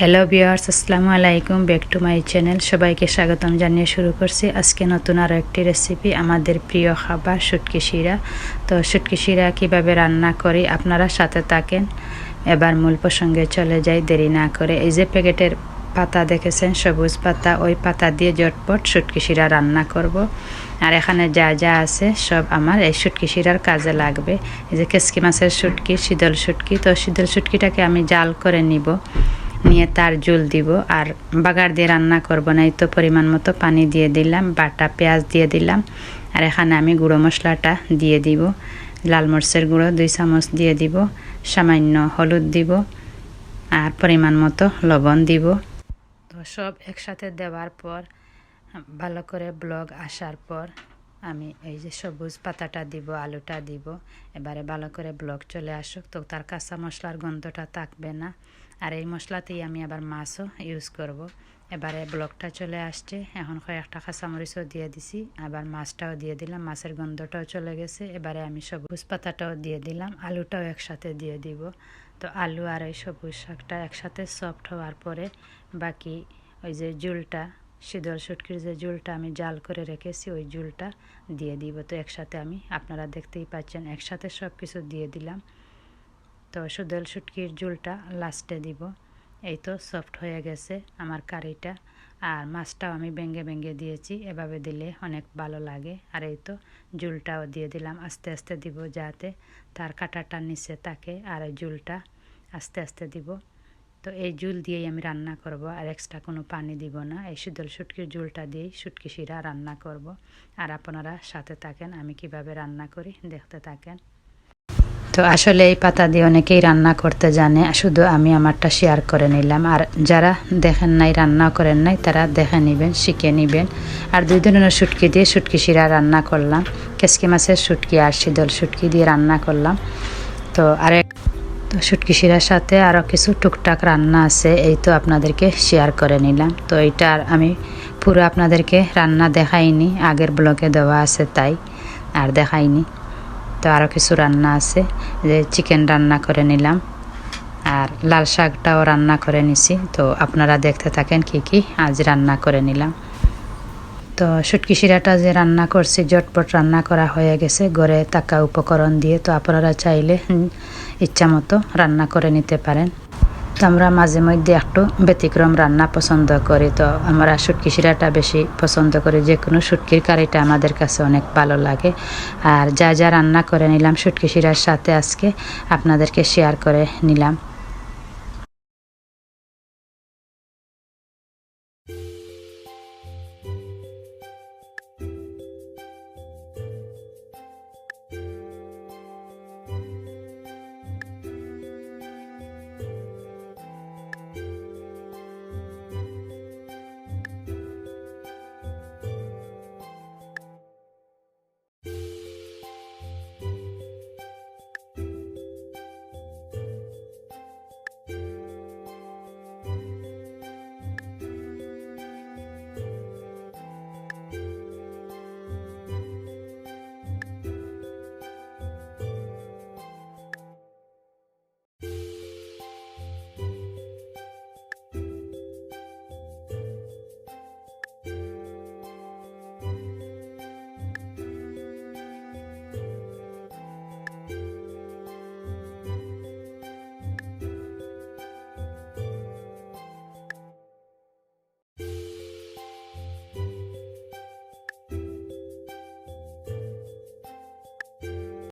Hello viewers, আসসালামু আলাইকুম, back to my channel. সবাইকে স্বাগতম জানিয়ে শুরু করছি আজকে নতুন আরও একটি রেসিপি, আমাদের প্রিয় খাবার শুটকি শিরা। তো শুটকি শিরা কীভাবে রান্না করি আপনারা সাথে থাকেন। এবার মূল প্রসঙ্গে চলে যাই দেরি না করে। এই যে প্যাকেটের পাতা দেখেছেন, সবুজ পাতা, ওই পাতা দিয়ে ঝটপট শুটকি শিরা রান্না করব। আর এখানে যা যা আছে সব আমার এই শুটকি শিরার কাজে লাগবে। এই যে কেসকি মাছের শুটকি, শীতল শুটকি। তো শীতল শুটকিটাকে আমি জাল করে নিয়ে তার ঝোল দিব, আর বাগার দিয়ে রান্না করব না। এই তো পরিমাণ মতো পানি দিয়ে দিলাম, বাটা পেঁয়াজ দিয়ে দিলাম, আর এখানে আমি গুঁড়ো মশলাটা দিয়ে দিব। লাল মরিচের গুঁড়ো 2 চামচ দিয়ে দিব, সামান্য হলুদ দিব, আর পরিমাণ মতো লবণ দিব। তো সব একসাথে দেওয়ার পর ভালো করে ব্লগ আসার পর আমি এই যে সবুজ পাতাটা দিব, আলুটা দিব। এবারে ভালো করে ব্লগ চলে আসুক, তো তার কাঁচা মশলার গন্ধটা থাকবে না। আর এই মশলাতেই আমি আবার মাছও ইউজ করব। এবারে ব্লগটা চলে আসছে, এখন কয়েকটা কাঁচামরিচও দিয়ে দিছি, আবার মাছটাও দিয়ে দিলাম, মাছের গন্ধটাও চলে গেছে। এবারে আমি সবুজ পাতাটাও দিয়ে দিলাম, আলুটাও একসাথে দিয়ে দিব। তো আলু আর এই সবুজ শাকটা একসাথে সফট হওয়ার পরে বাকি ওই যে ঝোলটা, শীতল শুটকির যে ঝোলটা আমি জাল করে রেখেছি, ওই ঝোলটা দিয়ে দিব। তো একসাথে আমি, আপনারা দেখতেই পাচ্ছেন, একসাথে সব কিছু দিয়ে দিলাম। তো শীতল শুটকির ঝোলটা লাস্টে দিব। এই তো সফট হয়ে গেছে আমার কারিটা। আর মাছটাও আমি ভেঙে ভেঙে দিয়েছি, এভাবে দিলে অনেক ভালো লাগে। আর এই তো ঝোলটাও দিয়ে দিলাম, আস্তে আস্তে দিব যাতে তার কাঁটাটা নিচে থাকে। আর এই ঝোলটা আস্তে আস্তে দিব। তো এই ঝোল দিয়েই আমি রান্না করব, আর এক্সট্রা কোনো পানি দিব না। এই শীতল শুটকির ঝোলটা দিয়েই শুটকি শিরা রান্না করব। আর আপনারা সাথে থাকেন, আমি কিভাবে রান্না করি দেখতে থাকেন। তো আসলে এই পাতা দিয়ে অনেকেই রান্না করতে জানে, শুধু আমি আমারটা শেয়ার করে নিলাম। আর যারা দেখেন নাই, রান্না করেন নাই, তারা দেখে নেবেন, শিখে নেবেন। আর 2 ধরনের শুটকি দিয়ে শুটকি শিরা রান্না করলাম, কেসকি মাছের শুটকি আর শীতল শুটকি দিয়ে রান্না করলাম। তো শুটকি শিরার সাথে আরও কিছু টুকটাক রান্না আছে, এই তো আপনাদেরকে শেয়ার করে নিলাম। তো এইটার আমি পুরো আপনাদেরকে রান্না দেখাইনি, আগের ব্লগে দেওয়া আছে তাই আর দেখাইনি। তো আরও কিছু রান্না আছে, যে চিকেন রান্না করে নিলাম, আর লাল শাকটাও রান্না করে নিছি। তো আপনারা দেখতে থাকেন কি কি আজ রান্না করে নিলাম। তো শুটকি শিরাটা যে রান্না করছি, ঝটপট রান্না করা হয়ে গেছে ঘরে থাকা উপকরণ দিয়ে। তো আপনারা চাইলে ইচ্ছা মতো রান্না করে নিতে পারেন। তো আমরা মাঝে মধ্যে একটু ব্যতিক্রম রান্না পছন্দ করি। তো আমরা শুটকি শিরাটা বেশি পছন্দ করি, যে কোনো শুটকির কারিটা আমাদের কাছে অনেক ভালো লাগে। আর যা যা রান্না করে নিলাম শুটকি শিরার সাথে আজকে আপনাদেরকে শেয়ার করে নিলাম।